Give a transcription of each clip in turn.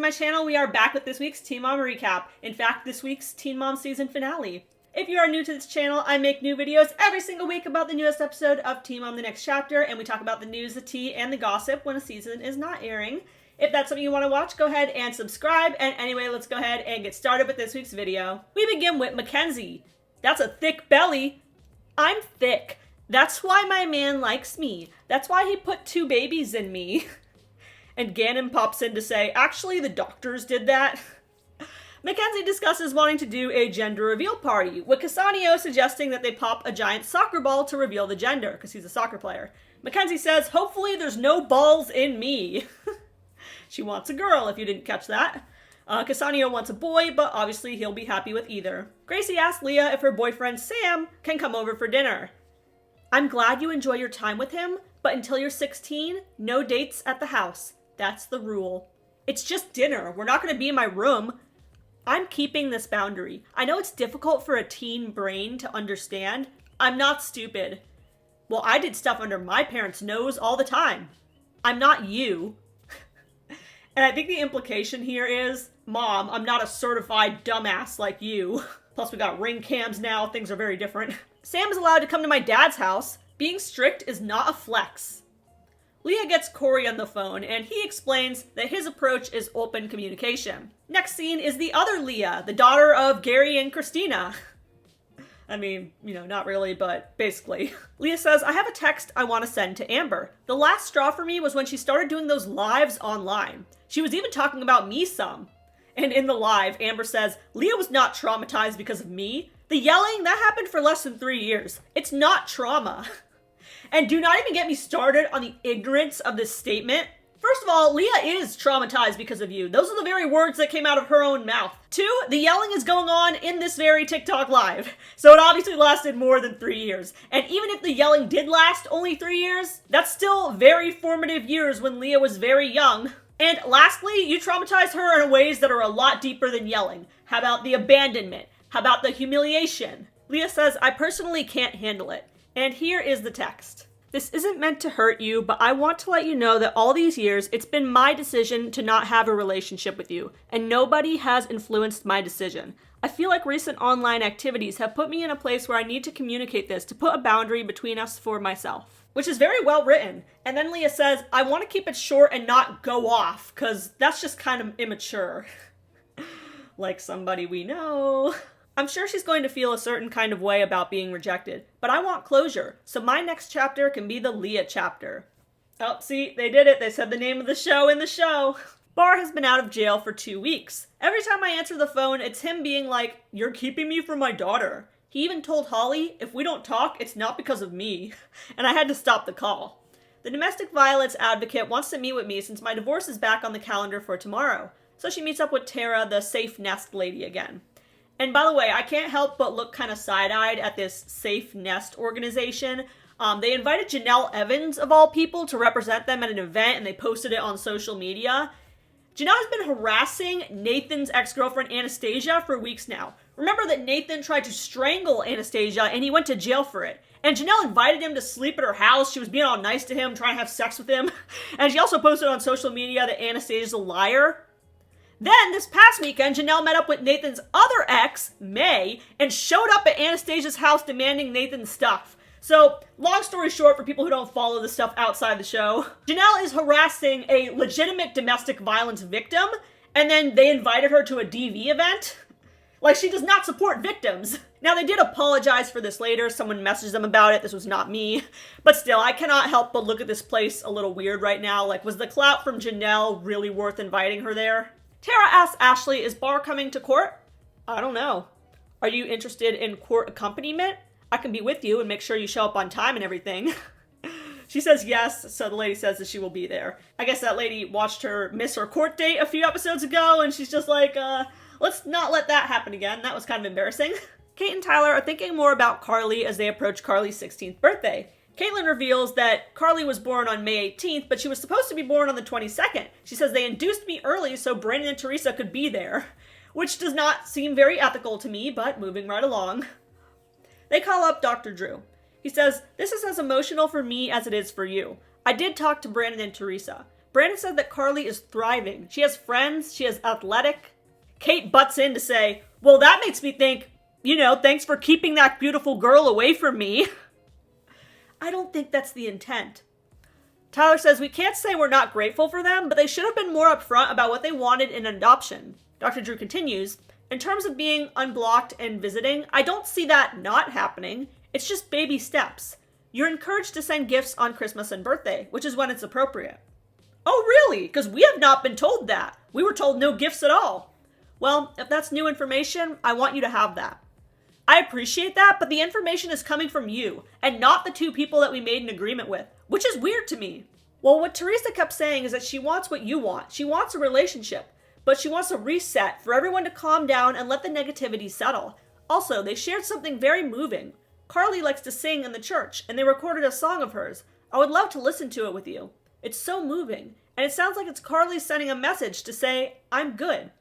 to my channel. We are back with this week's Teen Mom recap. In fact, this week's Teen Mom season finale. If you are new to this channel, I make new videos every single week about the newest episode of Teen Mom the Next Chapter, and we talk about the news, the tea, and the gossip when a season is not airing. If that's something you want to watch, go ahead and subscribe. And anyway, let's go ahead and get started with this week's video. We begin with Mackenzie. That's a thick belly. I'm thick. That's why my man likes me. That's why he put 2 babies in me. And Gannon pops in to say, actually, the doctors did that. Mackenzie discusses wanting to do a gender reveal party, with Casanio suggesting that they pop a giant soccer ball to reveal the gender, because he's a soccer player. Mackenzie says, hopefully there's no balls in me. She wants a girl, if you didn't catch that. Casanio wants a boy, but obviously he'll be happy with either. Gracie asks Leah if her boyfriend Sam can come over for dinner. I'm glad you enjoy your time with him, but until you're 16, no dates at the house. That's the rule. It's just dinner. We're not going to be in my room. I'm keeping this boundary. I know it's difficult for a teen brain to understand. I'm not stupid. Well, I did stuff under my parents' nose all the time. I'm not you. And I think the implication here is, Mom, I'm not a certified dumbass like you. Plus we got ring cams now. Things are very different. Sam is allowed to come to my dad's house. Being strict is not a flex. Leah gets Corey on the phone, and he explains that his approach is open communication. Next scene is the other Leah, the daughter of Gary and Christina. I mean, not really, but basically. Leah says, I have a text I want to send to Amber. The last straw for me was when she started doing those lives online. She was even talking about me some. And in the live, Amber says, Leah was not traumatized because of me. The yelling, that happened for less than 3 years. It's not trauma. And do not even get me started on the ignorance of this statement. First of all, Leah is traumatized because of you. Those are the very words that came out of her own mouth. 2, the yelling is going on in this very TikTok live. So it obviously lasted more than 3 years. And even if the yelling did last only 3 years, that's still very formative years when Leah was very young. And lastly, you traumatized her in ways that are a lot deeper than yelling. How about the abandonment? How about the humiliation? Leah says, I personally can't handle it. And here is the text. This isn't meant to hurt you, but I want to let you know that all these years, it's been my decision to not have a relationship with you, and nobody has influenced my decision. I feel like recent online activities have put me in a place where I need to communicate this, to put a boundary between us for myself. Which is very well written. And then Leah says, I want to keep it short and not go off, because that's just kind of immature. Like somebody we know. I'm sure she's going to feel a certain kind of way about being rejected, but I want closure, so my next chapter can be the Leah chapter. Oh, see, they did it. They said the name of the show in the show. Bar has been out of jail for 2 weeks. Every time I answer the phone, it's him being like, you're keeping me from my daughter. He even told Holly, if we don't talk, it's not because of me. And I had to stop the call. The domestic violence advocate wants to meet with me since my divorce is back on the calendar for tomorrow. So she meets up with Tara, the safe nest lady, again. And by the way, I can't help but look kind of side-eyed at this Safe Nest organization. They invited Janelle Evans, of all people, to represent them at an event, and they posted it on social media. Janelle has been harassing Nathan's ex-girlfriend, Anastasia, for weeks now. Remember that Nathan tried to strangle Anastasia, and he went to jail for it. And Janelle invited him to sleep at her house. She was being all nice to him, trying to have sex with him. And she also posted on social media that Anastasia's a liar. Then, this past weekend, Janelle met up with Nathan's other ex, May, and showed up at Anastasia's house demanding Nathan's stuff. So, long story short, for people who don't follow the stuff outside the show, Janelle is harassing a legitimate domestic violence victim, and then they invited her to a DV event. Like, she does not support victims. Now, they did apologize for this later. Someone messaged them about it. This was not me. But still, I cannot help but look at this place a little weird right now. Like, was the clout from Janelle really worth inviting her there? Tara asks Ashley, is Bar coming to court? I don't know. Are you interested in court accompaniment? I can be with you and make sure you show up on time and everything. She says yes, so the lady says that she will be there. I guess that lady watched her miss her court date a few episodes ago, and she's just like, let's not let that happen again. That was kind of embarrassing. Cate and Tyler are thinking more about Carly as they approach Carly's 16th birthday. Caitlin reveals that Carly was born on May 18th, but she was supposed to be born on the 22nd. She says they induced me early so Brandon and Teresa could be there, which does not seem very ethical to me, but moving right along. They call up Dr. Drew. He says, this is as emotional for me as it is for you. I did talk to Brandon and Teresa. Brandon said that Carly is thriving. She has friends, she is athletic. Cate butts in to say, well, that makes me think, thanks for keeping that beautiful girl away from me. I don't think that's the intent. Tyler says, we can't say we're not grateful for them, but they should have been more upfront about what they wanted in adoption. Dr. Drew continues, in terms of being unblocked and visiting, I don't see that not happening. It's just baby steps. You're encouraged to send gifts on Christmas and birthday, which is when it's appropriate. Oh, really? Because we have not been told that. We were told no gifts at all. Well, if that's new information, I want you to have that. I appreciate that, but the information is coming from you, and not the two people that we made an agreement with, which is weird to me. Well, what Teresa kept saying is that she wants what you want. She wants a relationship, but she wants a reset for everyone to calm down and let the negativity settle. Also, they shared something very moving. Carly likes to sing in the church, and they recorded a song of hers. I would love to listen to it with you. It's so moving, and it sounds like it's Carly sending a message to say, I'm good.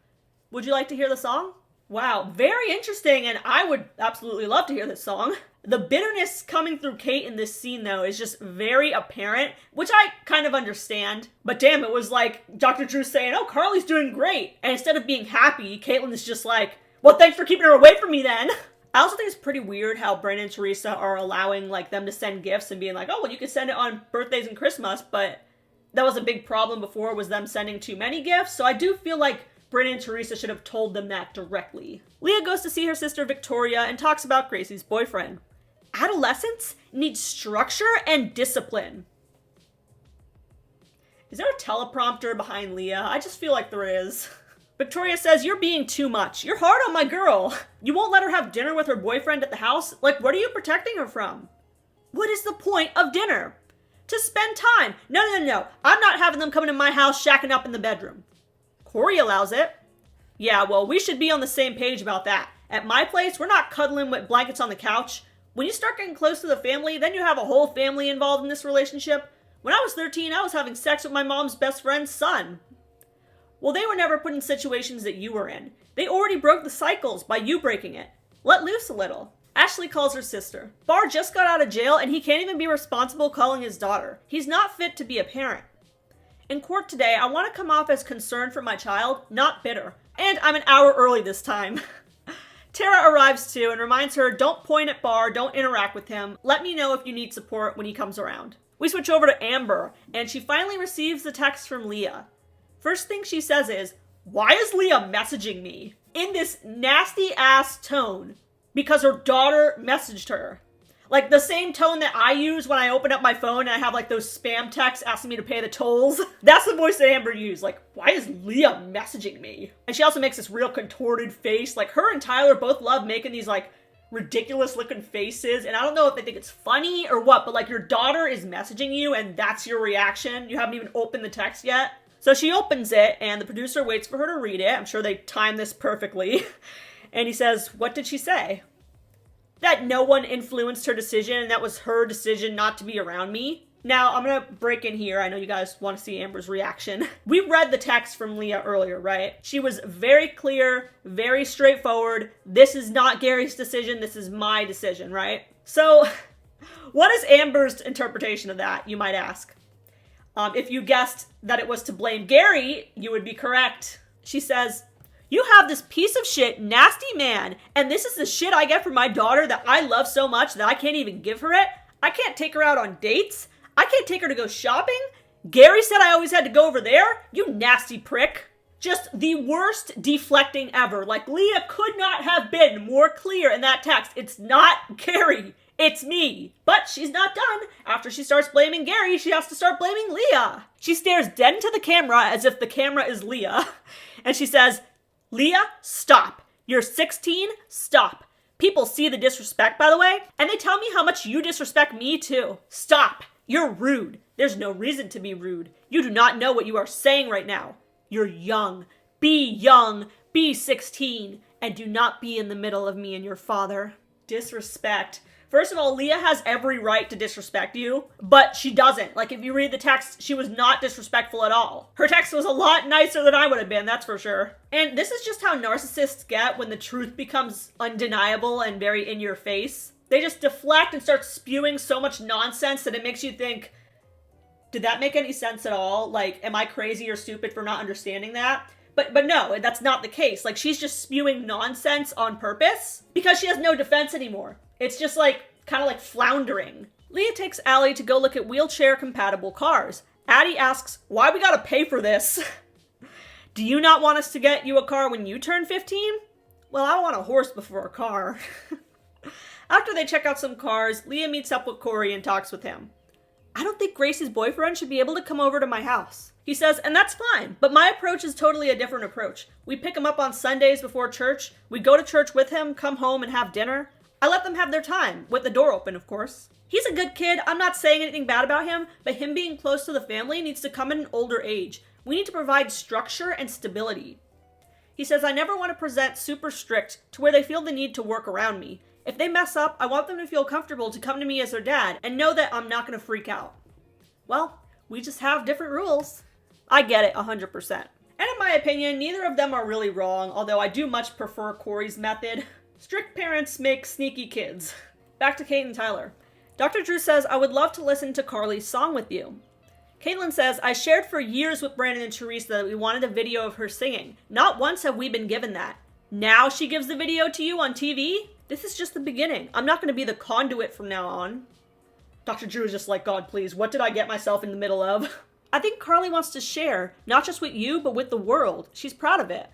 Would you like to hear the song? Wow, very interesting, and I would absolutely love to hear this song. The bitterness coming through Cate in this scene, though, is just very apparent, which I kind of understand. But damn, it was like Dr. Drew saying, oh, Carly's doing great. And instead of being happy, Caitlin is just like, well, thanks for keeping her away from me then. I also think it's pretty weird how Brandon and Teresa are allowing them to send gifts and being like, oh, well, you can send it on birthdays and Christmas, but that was a big problem before, was them sending too many gifts. So I do feel like Brandon and Teresa should have told them that directly. Leah goes to see her sister Victoria and talks about Gracie's boyfriend. Adolescents need structure and discipline. Is there a teleprompter behind Leah? I just feel like there is. Victoria says, you're being too much. You're hard on my girl. You won't let her have dinner with her boyfriend at the house? What are you protecting her from? What is the point of dinner? To spend time. No. I'm not having them coming to my house shacking up in the bedroom. Corey allows it. Yeah, well, we should be on the same page about that. At my place, we're not cuddling with blankets on the couch. When you start getting close to the family, then you have a whole family involved in this relationship. When I was 13, I was having sex with my mom's best friend's son. Well, they were never put in situations that you were in. They already broke the cycles by you breaking it. Let loose a little. Ashley calls her sister. Barr just got out of jail and he can't even be responsible calling his daughter. He's not fit to be a parent. In court today, I want to come off as concerned for my child, not bitter. And I'm an hour early this time. Tara arrives too and reminds her, don't point at Barr, don't interact with him. Let me know if you need support when he comes around. We switch over to Amber, and she finally receives the text from Leah. First thing she says is, why is Leah messaging me? In this nasty ass tone. Because her daughter messaged her. The same tone that I use when I open up my phone and I have those spam texts asking me to pay the tolls. That's the voice that Amber used. Why is Leah messaging me? And she also makes this real contorted face. Her and Tyler both love making these ridiculous looking faces. And I don't know if they think it's funny or what, but your daughter is messaging you and that's your reaction. You haven't even opened the text yet. So she opens it and the producer waits for her to read it. I'm sure they timed this perfectly. And he says, what did she say? That no one influenced her decision and that was her decision not to be around me. Now, I'm going to break in here. I know you guys want to see Amber's reaction. We read the text from Leah earlier, right? She was very clear, very straightforward. This is not Gary's decision. This is my decision, right? So, what is Amber's interpretation of that, you might ask? If you guessed that it was to blame Gary, you would be correct. She says, you have this piece of shit, nasty man, and this is the shit I get from my daughter that I love so much that I can't even give her it? I can't take her out on dates? I can't take her to go shopping? Gary said I always had to go over there? You nasty prick. Just the worst deflecting ever. Leah could not have been more clear in that text. It's not Gary. It's me. But she's not done. After she starts blaming Gary, she has to start blaming Leah. She stares dead into the camera as if the camera is Leah. And she says, Leah, stop. You're 16, stop. People see the disrespect, by the way, and they tell me how much you disrespect me too. Stop. You're rude. There's no reason to be rude. You do not know what you are saying right now. You're young. Be 16, and do not be in the middle of me and your father. Disrespect. First of all, Leah has every right to disrespect you, but she doesn't. If you read the text, she was not disrespectful at all. Her text was a lot nicer than I would have been, that's for sure. And this is just how narcissists get when the truth becomes undeniable and very in your face. They just deflect and start spewing so much nonsense that it makes you think, Did that make any sense at all? Like, am I crazy or stupid for not understanding that? But no, that's not the case. Like, she's just spewing nonsense on purpose because she has no defense anymore. It's just like, kind of like floundering. Leah takes Allie to go look at wheelchair-compatible cars. Addie asks, why we gotta pay for this? Do you not want us to get you a car when you turn 15? Well, I want a horse before a car. After they check out some cars, Leah meets up with Corey and talks with him. I don't think Gracie's boyfriend should be able to come over to my house. He says, and that's fine, but my approach is totally a different approach. We pick him up on Sundays before church, we go to church with him, come home and have dinner. I let them have their time, with the door open, of course. He's a good kid, I'm not saying anything bad about him, but him being close to the family needs to come at an older age. We need to provide structure and stability. He says, I never want to present super strict to where they feel the need to work around me. If they mess up, I want them to feel comfortable to come to me as their dad and know that I'm not going to freak out. Well, we just have different rules. I get it 100%. And in my opinion, neither of them are really wrong, although I do much prefer Corey's method. Strict parents make sneaky kids. Back to Cate and Tyler. Dr. Drew says, I would love to listen to Carly's song with you. Caitlin says, I shared for years with Brandon and Teresa that we wanted a video of her singing. Not once have we been given that. Now she gives the video to you on TV? This is just the beginning. I'm not going to be the conduit from now on. Dr. Drew is just like, God, please, what did I get myself in the middle of? I think Carly wants to share, not just with you, but with the world. She's proud of it.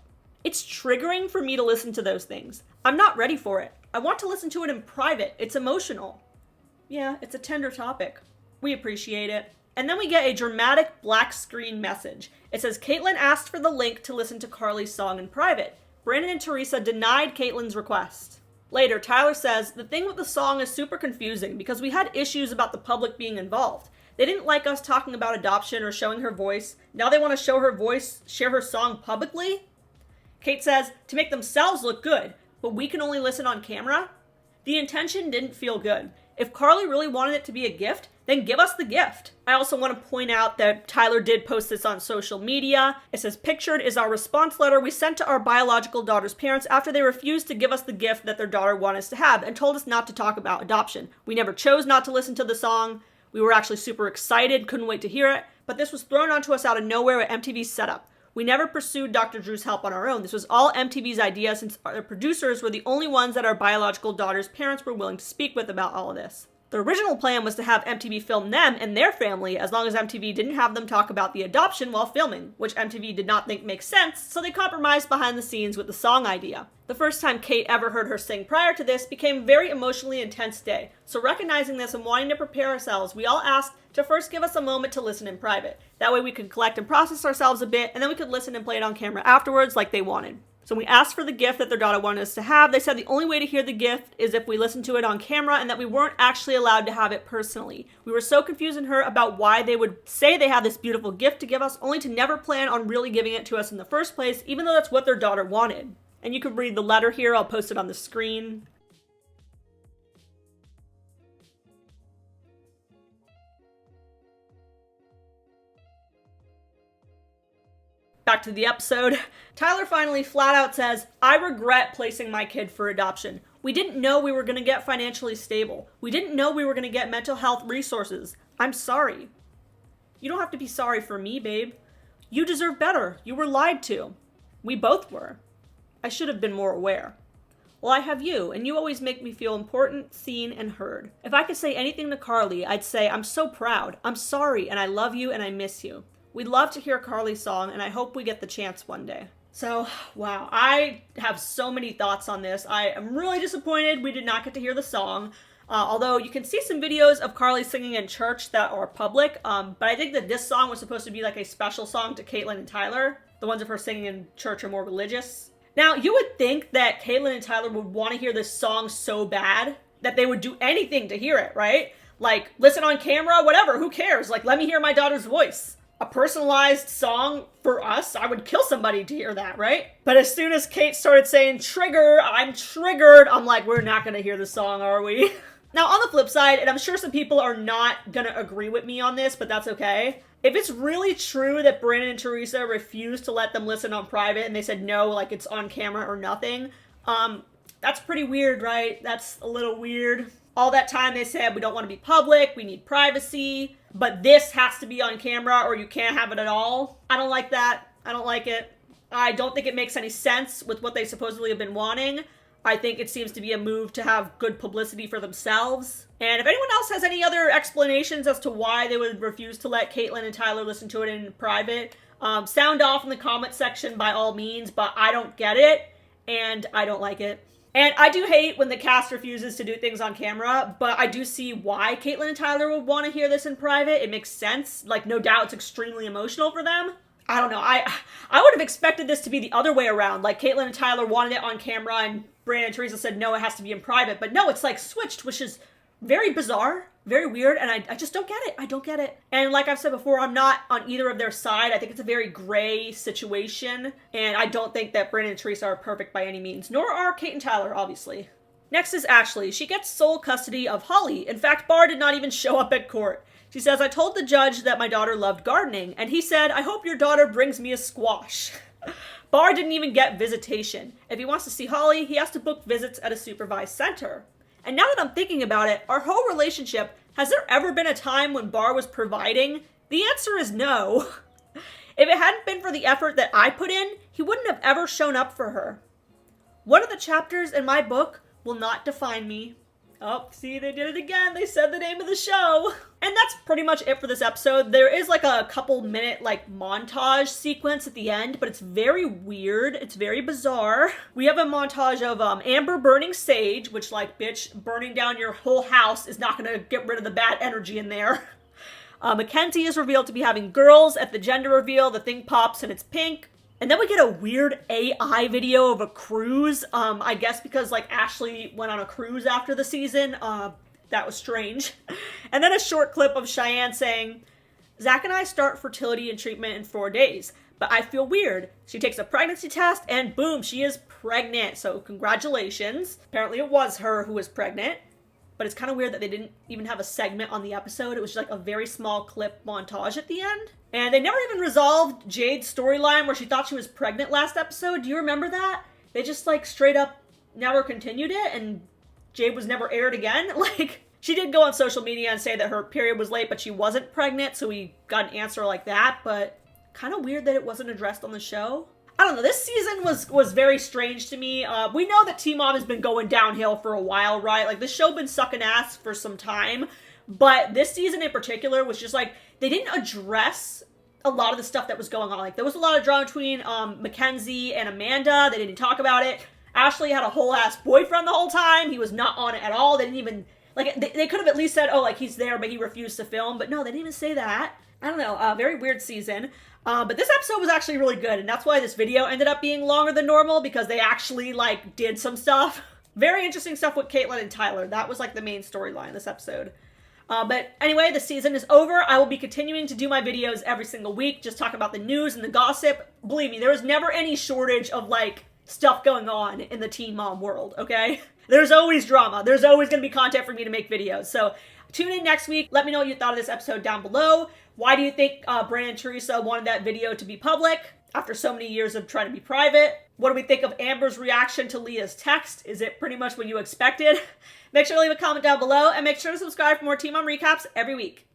It's triggering for me to listen to those things. I'm not ready for it. I want to listen to it in private. It's emotional. Yeah, it's a tender topic. We appreciate it. And then we get a dramatic black screen message. It says, Caitlin asked for the link to listen to Carly's song in private. Brandon and Teresa denied Caitlin's request. Later, Tyler says, the thing with the song is super confusing because we had issues about the public being involved. They didn't like us talking about adoption or showing her voice. Now they want to show her voice, share her song publicly? Cate says, to make themselves look good, but we can only listen on camera? The intention didn't feel good. If Carly really wanted it to be a gift, then give us the gift. I also want to point out that Tyler did post this on social media. It says, pictured is our response letter we sent to our biological daughter's parents after they refused to give us the gift that their daughter wanted us to have and told us not to talk about adoption. We never chose not to listen to the song. We were actually super excited, couldn't wait to hear it, but this was thrown onto us out of nowhere at MTV's setup. We never pursued Dr. Drew's help on our own. This was all MTV's idea since our producers were the only ones that our biological daughter's parents were willing to speak with about all of this. The original plan was to have MTV film them and their family as long as MTV didn't have them talk about the adoption while filming, which MTV did not think makes sense, so they compromised behind the scenes with the song idea. The first time Cate ever heard her sing prior to this became a very emotionally intense day, so recognizing this and wanting to prepare ourselves, we all asked to first give us a moment to listen in private. That way we could collect and process ourselves a bit, and then we could listen and play it on camera afterwards like they wanted. So we asked for the gift that their daughter wanted us to have. They said the only way to hear the gift is if we listened to it on camera and that we weren't actually allowed to have it personally. We were so confused in her about why they would say they had this beautiful gift to give us only to never plan on really giving it to us in the first place, even though that's what their daughter wanted. And you can read the letter here. I'll post it on the screen. Back to the episode. Tyler finally flat out says, I regret placing my kid for adoption. We didn't know we were going to get financially stable. We didn't know we were going to get mental health resources. I'm sorry. You don't have to be sorry for me, babe. You deserve better. You were lied to. We both were. I should have been more aware. Well, I have you, and you always make me feel important, seen, and heard. If I could say anything to Carly, I'd say, I'm so proud. I'm sorry, and I love you, and I miss you. We'd love to hear Carly's song, and I hope we get the chance one day. So, wow, I have so many thoughts on this. I am really disappointed we did not get to hear the song. Although you can see some videos of Carly singing in church that are public, but I think that this song was supposed to be like a special song to Caitlin and Tyler. The ones of her singing in church are more religious. Now, you would think that Caitlin and Tyler would want to hear this song so bad that they would do anything to hear it, right? Like, listen on camera, whatever, who cares? Like, let me hear my daughter's voice. A personalized song for us, I would kill somebody to hear that, right? But as soon as Cate started saying, trigger, I'm triggered, I'm like, we're not gonna hear the song, are we? Now, on the flip side, and I'm sure some people are not gonna agree with me on this, but that's okay. If it's really true that Brandon and Teresa refused to let them listen on private and they said no, like it's on camera or nothing, that's pretty weird, right? That's a little weird. All that time they said, we don't want to be public, we need privacy. but this has to be on camera or you can't have it at all. I don't like that. I don't like it. I don't think it makes any sense with what they supposedly have been wanting. I think it seems to be a move to have good publicity for themselves. And if anyone else has any other explanations as to why they would refuse to let Caitlyn and Tyler listen to it in private, sound off in the comment section by all means, but I don't get it, and I don't like it. And I do hate when the cast refuses to do things on camera, but I do see why Caitlyn and Tyler would want to hear this in private. It makes sense. Like, no doubt it's extremely emotional for them. I don't know. I would have expected this to be the other way around. Like, Caitlyn and Tyler wanted it on camera, and Brandon and Teresa said, no, it has to be in private. But no, it's like switched, which is very bizarre, very weird, and I just don't get it. I don't get it. And like I've said before, I'm not on either of their side. I think it's a very gray situation, and I don't think that Brandon and Teresa are perfect by any means, nor are Cate and Tyler, obviously. Next is Ashley. She gets sole custody of Holly. In fact, Barr did not even show up at court. She says, I told the judge that my daughter loved gardening, and he said, I hope your daughter brings me a squash. Barr didn't even get visitation. If he wants to see Holly, he has to book visits at a supervised center. And now that I'm thinking about it, our whole relationship, has there ever been a time when Barr was providing? The answer is no. If it hadn't been for the effort that I put in, he wouldn't have ever shown up for her. One of the chapters in my book will not define me. Oh, see, they did it again. They said the name of the show. And that's pretty much it for this episode. There is like a couple minute like montage sequence at the end, but it's very weird. It's very bizarre. We have a montage of Amber burning sage, which like, bitch, burning down your whole house is not going to get rid of the bad energy in there. Mackenzie is revealed to be having girls. At the gender reveal, the thing pops and it's pink. And then we get a weird AI video of a cruise. I guess because like Ashley went on a cruise after the season. That was strange. And then a short clip of Cheyenne saying, Zach and I start fertility and treatment in 4 days, but I feel weird. She takes a pregnancy test and boom, she is pregnant. So congratulations. Apparently it was her who was pregnant. But it's kind of weird that they didn't even have a segment on the episode. It was just like a very small clip montage at the end. And they never even resolved Jade's storyline where she thought she was pregnant last episode. Do you remember that? They just like straight up never continued it and Jade was never aired again. Like, she did go on social media and say that her period was late, but she wasn't pregnant. So we got an answer like that. But kind of weird that it wasn't addressed on the show. I don't know, this season was very strange to me. We know that Teen Mom has been going downhill for a while, right? Like, the show been sucking ass for some time, but this season in particular was just like, they didn't address a lot of the stuff that was going on. Like, there was a lot of drama between Mackenzie and Amanda. They didn't talk about it. Ashley had a whole-ass boyfriend the whole time. He was not on it at all. They didn't even, like, they could have at least said, oh, like, he's there, but he refused to film. But no, they didn't even say that. I don't know, very weird season. But this episode was actually really good, and that's why this video ended up being longer than normal, because they actually, like, did some stuff. Very interesting stuff with Caitlyn and Tyler. That was, like, the main storyline this episode. But anyway, the season is over. I will be continuing to do my videos every single week, just talking about the news and the gossip. Believe me, there was never any shortage of, like, stuff going on in the Teen Mom world, okay? There's always drama. There's always going to be content for me to make videos. So tune in next week. Let me know what you thought of this episode down below. Why do you think Brandon and Teresa wanted that video to be public after so many years of trying to be private? What do we think of Amber's reaction to Leah's text? Is it pretty much what you expected? Make sure to leave a comment down below and make sure to subscribe for more Teen Mom recaps every week.